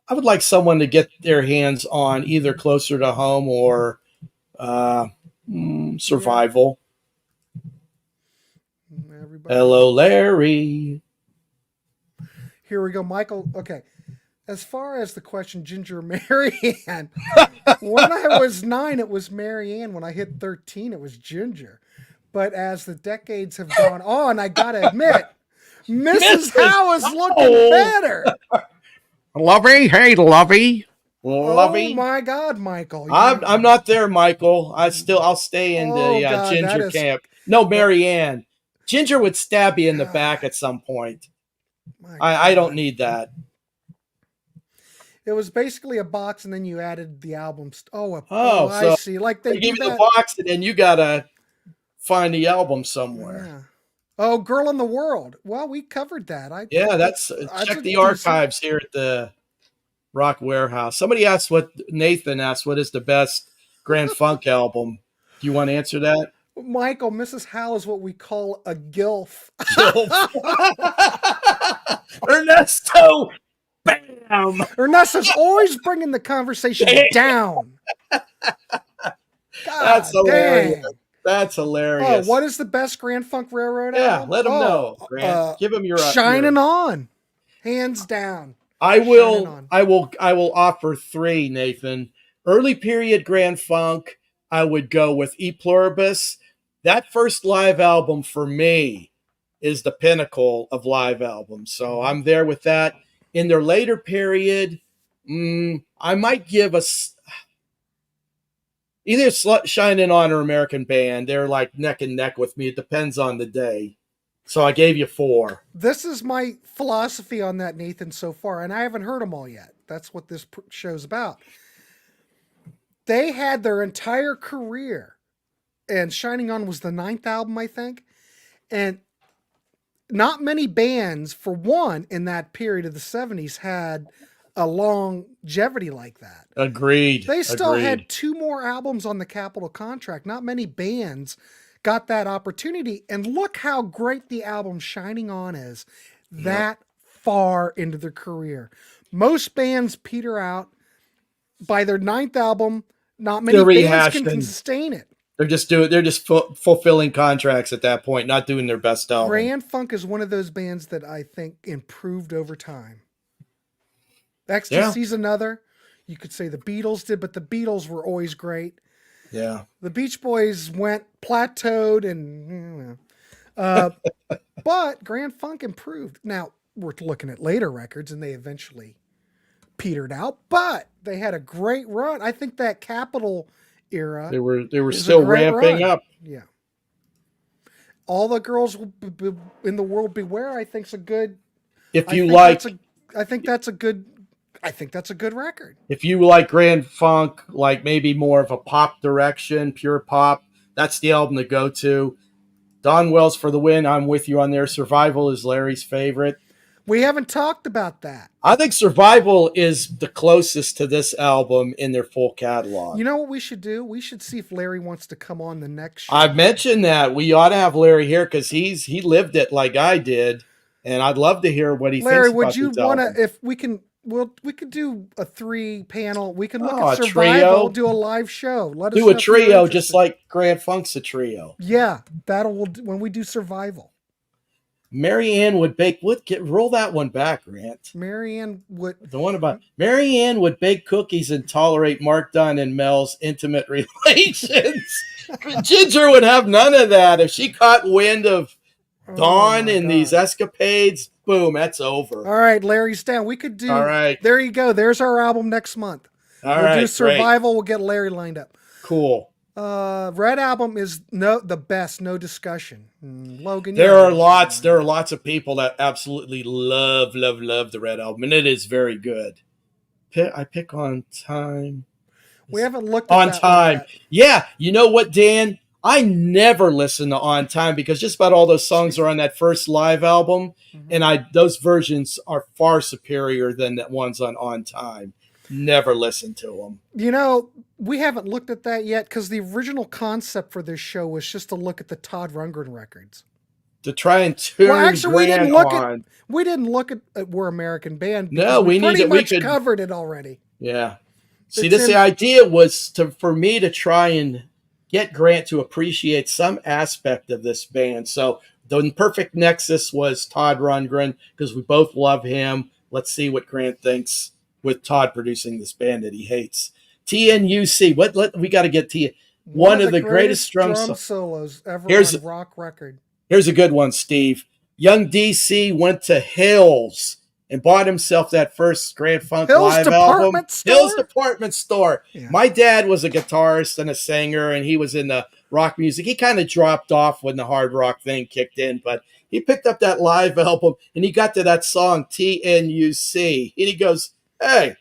I would like someone to get their hands on either Closer to Home or Survival. Everybody. Hello, Larry. Here we go, Michael. Okay. As far as the question, Ginger Marianne, when I was 9, it was Marianne. When I hit 13, it was Ginger. But as the decades have gone on, I gotta admit, Mrs. Howe is looking better. Lovey, hey, Lovey. Lovey. Oh my God, Michael! I'm not there, Michael. I'll stay in the Ginger camp. No, Marianne. Ginger would stab you in the back at some point. I don't need that. It was basically a box, and then you added the albums. I see. Like they give you the box, and then you gotta find the album somewhere. Yeah. Oh, Girl in the World. Well, we covered that. Check the archives here at the Rock Warehouse. Nathan asked, what is the best Grand Funk album? Do you want to answer that? Michael, Mrs. Howe is what we call a gilf. Ernesto, bam! Ernesto's always bringing the conversation down. That's God hilarious. dang. That's Oh, hilarious. what is the best Grand Funk Railroad Yeah, album? let them know, Grant. Give them your Shining On. Hands down. I Shining will, On. I will, I will offer three, Nathan. Early period Grand Funk, I would go with E Pluribus. That first live album for me is the pinnacle of live albums. So I'm there with that. In their later period, I might give either Shining On or American Band. They're like neck and neck with me. It depends on the day. So I gave you four. This is my philosophy on that, Nathan, so far, and I haven't heard them all yet. That's what this show's about. They had their entire career, and Shining On was the 9th album, I think. And not many bands, for one, in that period of the 70s had a longevity like that. Agreed. They still had 2 more albums on the Capitol contract. Not many bands got that opportunity. And look how great the album Shining On is that far into their career. Most bands peter out by their 9th album. Not many bands can sustain it. They're just fulfilling contracts at that point, not doing their best album. Grand Funk is one of those bands that I think improved over time. Ecstasy's another. You could say the Beatles did, but the Beatles were always great. Yeah. The Beach Boys went plateaued and but Grand Funk improved. Now, we're looking at later records and they eventually petered out, but they had a great run. I think that Capitol era, they were still ramping up. Yeah. All the Girls in the World Beware, I think's a good. I think that's a good record. If you like Grand Funk, like maybe more of a pop direction, pure pop, that's the album to go to. Don Wells for the Win. I'm with you on there. Survival is Larry's favorite. We haven't talked about that. I think Survival is the closest to this album in their full catalog. You know what we should do? We should see if Larry wants to come on the next show. I've mentioned that. We ought to have Larry here because he lived it like I did, and I'd love to hear what he thinks about this album. Larry, would you want to, if we can, we could do a 3-panel. We can look at Survival, trio. Do a live show. Let us do a trio just like Grand Funk's a trio. Yeah, when we do Survival. Marianne would bake. Roll that one back, Grant. Marianne would. The one about Marianne would bake cookies and tolerate Mark Dunn and Mel's intimate relations. Ginger would have none of that. If she caught wind of Dawn and these escapades, boom, that's over. All right, Larry's down. We could do. All right. There you go. There's our album next month. We'll do Survival. Great. We'll get Larry lined up. Cool. Red Album is the best, no discussion. Logan, there are lots of people that absolutely love the Red Album, and it is very good. I pick On Time. We haven't looked at On Time. Yeah, you know what, Dan? I never listen to On Time because just about all those songs are on that first live album, and those versions are far superior than the ones on Time. Never listen to them. You know, we haven't looked at that yet because the original concept for this show was just to look at the Todd Rundgren records. To try and tune we didn't look at We're American Band. No, we covered it already. Yeah. See, the idea was for me to try and get Grant to appreciate some aspect of this band. So the perfect nexus was Todd Rundgren because we both love him. Let's see what Grant thinks with Todd producing this band that he hates. TNUC. We got to get one of the greatest drum solos ever on rock record. Here's a good one, Steve. Young DC went to Hills and bought himself that first Grand Funk live album. Hills Department Store. Yeah. My dad was a guitarist and a singer, and he was in the rock music. He kind of dropped off when the hard rock thing kicked in, but he picked up that live album, and he got to that song, TNUC, and he goes, hey,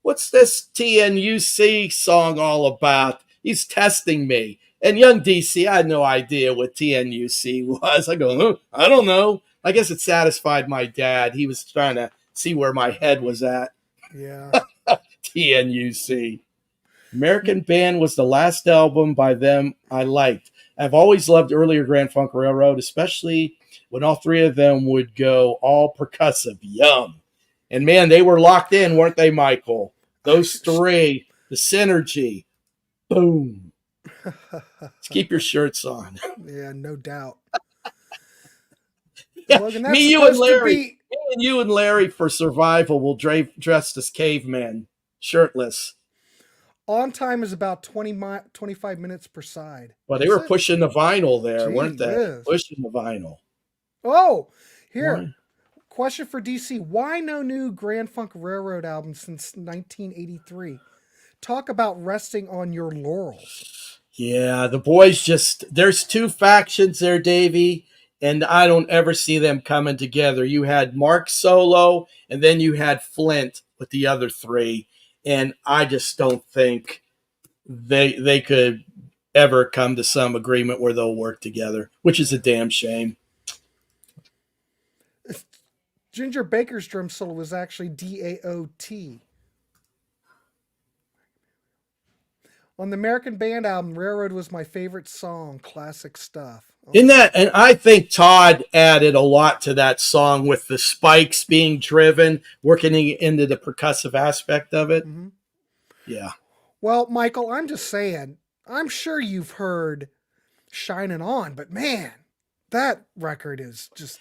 what's this TNUC song all about? He's testing me. And young DC, I had no idea what TNUC was. I go, I don't know. I guess it satisfied my dad. He was trying to see where my head was at. Yeah. TNUC. American Band was the last album by them I liked. I've always loved earlier Grand Funk Railroad, especially when all three of them would go all percussive. Yum. And man, they were locked in, weren't they, Michael? Those three, the synergy. Boom. Let's keep your shirts on. Yeah, no doubt. Yeah, Logan, that's me, you, and supposed to Larry. be Me and you and Larry for survival will dressed as cavemen, shirtless. on time is about 25 minutes per side. Well, they Is were it? pushing the vinyl there, Gee weren't they? whiz. Pushing the vinyl. Oh, here. Why? Question for DC. Why no new Grand Funk Railroad album since 1983? Talk about resting on your laurels. Yeah, the boys there's two factions there, Davy, and I don't ever see them coming together. You had Mark solo, and then you had Flint with the other three, and I just don't think they could ever come to some agreement where they'll work together, which is a damn shame. Ginger Baker's drum solo was actually DAOT. On the American Band album, Railroad was my favorite song. Classic stuff. Oh. In that, and I think Todd added a lot to that song with the spikes being driven, working into the percussive aspect of it. Mm-hmm. Yeah. Well, Michael, I'm just saying, I'm sure you've heard Shining On, but man, that record is just...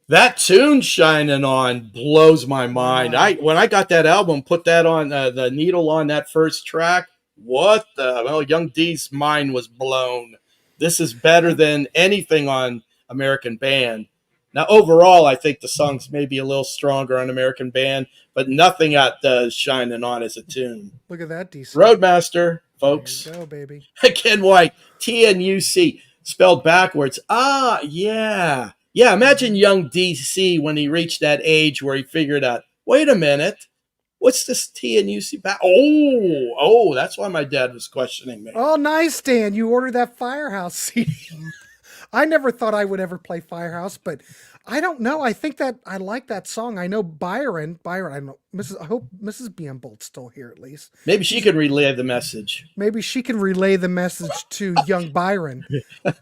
That tune Shining On blows my mind. When I got that album, put that on the needle on that first track, Young D's mind was blown. This is better than anything on American Band. Now, overall, I think the songs may be a little stronger on American Band, but nothing outdoes Shining On as a tune. Look at that, DC. Roadmaster, folks. There you go, baby. Ken White, TNUC, spelled backwards. Ah, yeah. Yeah, imagine young DC when he reached that age where he figured out, wait a minute, what's this TNUC back? Oh, that's why my dad was questioning me. Oh, nice, Dan. You ordered that Firehouse CD. I never thought I would ever play Firehouse, but I don't know. I think that I like that song. I know Byron, I know I hope Mrs. Bolt's still here at least. Maybe she can relay the message. Maybe she can relay the message to young Byron.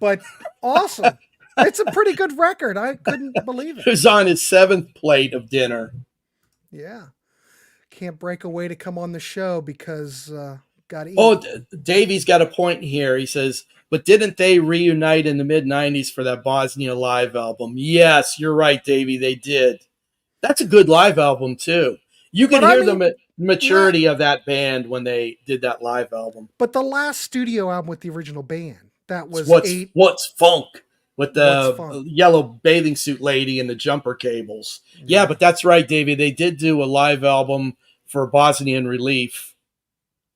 But awesome. It's a pretty good record. I couldn't believe it. It was on his 7th plate of dinner. Yeah. Can't break away to come on the show because got to eat. Oh, Davy's got a point here. He says, but didn't they reunite in the mid-90s for that Bosnia live album? Yes, you're right, Davy. They did. That's a good live album, too. You can hear the maturity of that band when they did that live album. But the last studio album with the original band, that was What's Funk? With the yellow bathing suit lady and the jumper cables. Yeah, but that's right, Davey. They did do a live album for Bosnian Relief.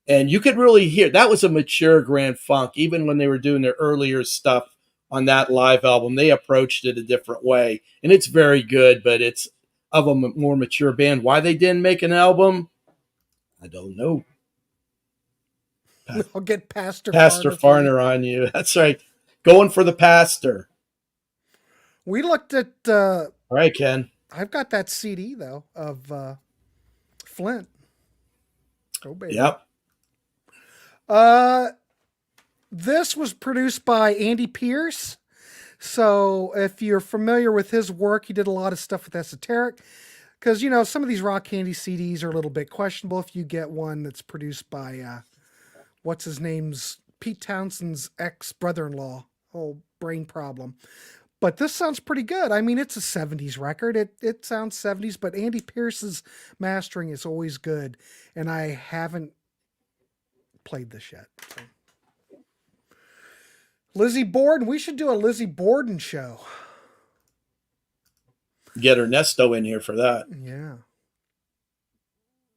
And you could really hear, that was a mature Grand Funk. Even when they were doing their earlier stuff on that live album, they approached it a different way. And it's very good, but it's of a more mature band. Why they didn't make an album, I don't know. I'll get Pastor Farner on you. That's right. Going for the pastor. We looked at... All right, Ken. I've got that CD, though, of Flint. Oh, baby. Yep. This was produced by Andy Pierce. So if you're familiar with his work, he did a lot of stuff with Esoteric. Because, you know, some of these Rock Candy CDs are a little bit questionable if you get one that's produced by, what's his name's, Pete Townsend's ex-brother-in-law. Oh, brain problem. But this sounds pretty good. I mean, it's a 70s record. It sounds 70s, but Andy Pierce's mastering is always good. And I haven't played this yet. So. Lizzie Borden. We should do a Lizzie Borden show. Get Ernesto in here for that. Yeah.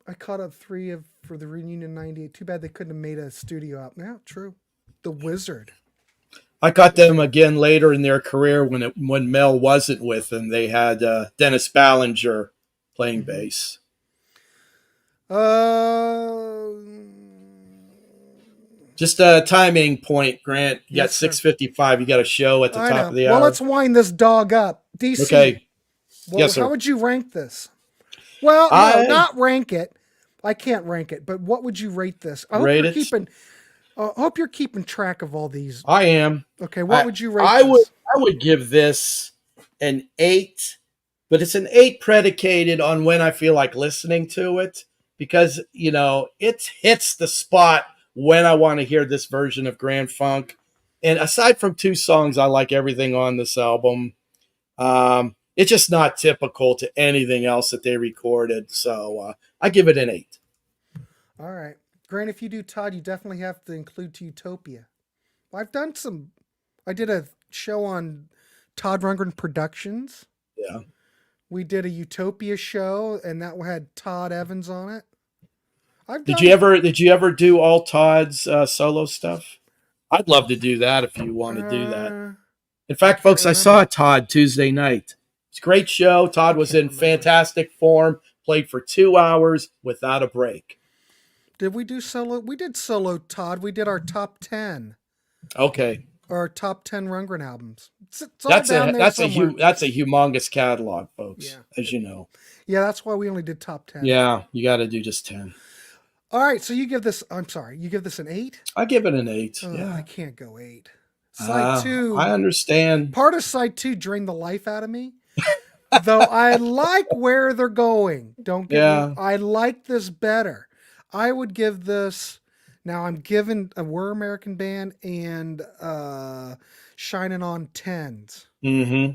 I caught up 3 for the reunion in 98. Too bad they couldn't have made a studio out. Yeah, true. The Wizard. I got them again later in their career when Mel wasn't with them. They had Dennis Ballinger playing bass. Just a timing point, Grant. You got 6:55. You got a show at the top of the hour. Well, let's wind this dog up. DC. Okay. Well, yes, sir. How would you rank this? Well, no, not rank it. I can't rank it, but what would you rate this? I hope you're keeping track of all these. I am. Okay, what would you rate this? I would give this an 8, but it's an 8 predicated on when I feel like listening to it because, you know, it hits the spot when I want to hear this version of Grand Funk. And aside from 2 songs, I like everything on this album. It's just not typical to anything else that they recorded. So I give it an 8. All right. Grant, if you do Todd, you definitely have to include Utopia. I did a show on Todd Rundgren Productions. Yeah. We did a Utopia show, and that had Todd Evans on it. Did you ever do all Todd's solo stuff? I'd love to do that if you want to do that. In fact, folks, I saw Todd Tuesday night. It's a great show. Todd was in fantastic form, played for 2 hours without a break. Did we do solo? We did solo Todd. We did our top 10. Okay. Our top 10 Rundgren albums. It's all That's down there a somewhere. that's a humongous catalog, folks, Yeah. as you know. Yeah, that's why we only did top 10. Yeah, you got to do just 10. All right, so you give this an 8? I give it an 8. Oh, yeah. I can't go 8. Side 2. I understand. Part of side 2 drained the life out of me. Though I like where they're going. Don't get me. I like this better. I would give this. Now I'm giving a We're American Band and Shining on 10s. Mm-hmm.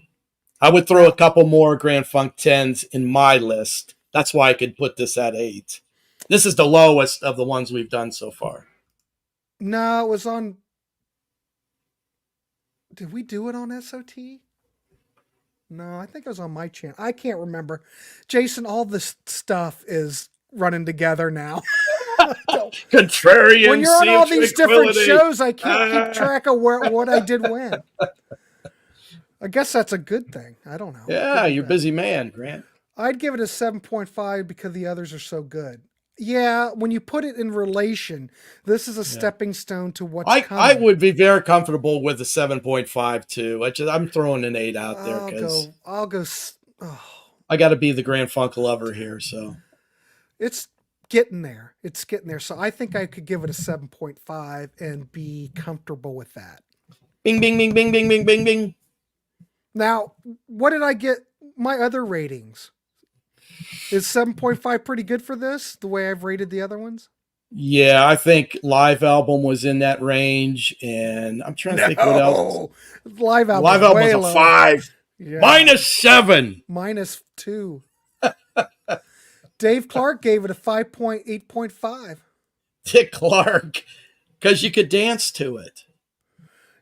I would throw a couple more Grand Funk 10s in my list. That's why I could put this at 8. This is the lowest of the ones we've done so far. No, it was on. Did we do it on SOT? No, I think it was on my channel. I can't remember. Jason, all this stuff is running together now. Contrarians. When you're on all these different shows, I can't keep track of what I did when. I guess that's a good thing. I don't know. Yeah, you're a busy man, Grant. I'd give it a 7.5 because the others are so good. Yeah, when you put it in relation, this is a stepping stone to what's coming. I would be very comfortable with a 7.5 too. I'm throwing an 8 out there because I'll go. I got to be the Grand Funk lover here. So it's getting there. It's getting there. So I think I could give it a 7.5 and be comfortable with that. Bing, bing, bing, bing, bing, bing, bing, bing. Now, what did I get? My other ratings. Is 7.5 pretty good for this, the way I've rated the other ones? Yeah, I think live album was in that range, and I'm trying to think what else. Live album was a 5. Yeah. -7. -2. Dave Clark gave it a 8.5. Dick Clark, because you could dance to it.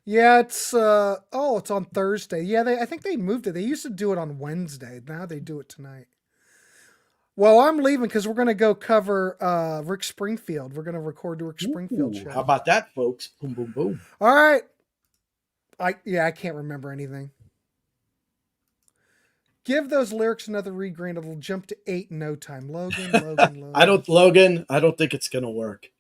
Yeah, it's on Thursday. Yeah, I think they moved it. They used to do it on Wednesday. Now they do it tonight. Well, I'm leaving because we're going to go cover Rick Springfield. We're going to record the Rick Springfield show. How about that, folks? Boom, boom, boom. All right. I can't remember anything. Give those lyrics another read, Grant. It'll jump to 8 in no time. Logan. I don't think it's going to work.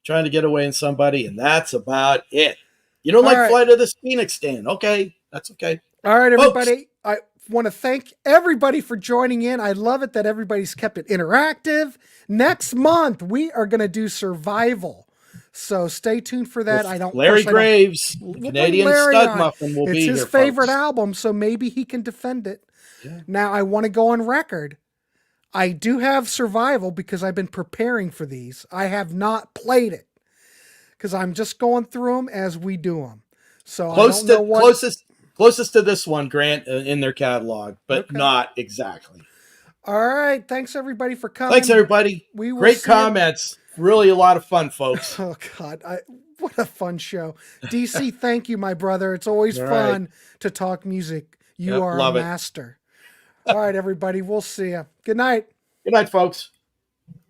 Trying to get away in somebody, and that's about it. You don't Flight of the Phoenix stand. Okay, that's okay. All right, everybody. Folks, I want to thank everybody for joining in. I love it that everybody's kept it interactive. Next month, we are going to do Survival. So stay tuned for that. Larry Graves, Canadian Studmuffin, will be here. It's his favorite album, so maybe he can defend it. Yeah. Now, I want to go on record. I do have Survival because I've been preparing for these. I have not played it because I'm just going through them as we do them. So closest to this one, Grant, in their catalog, but not exactly. All right. Thanks, everybody, for coming. Thanks, everybody. Great comments. Really a lot of fun, folks. Oh, God. What a fun show. DC, thank you, my brother. It's always fun to talk music. You are a master. All right, everybody. We'll see you. Good night. Good night, folks.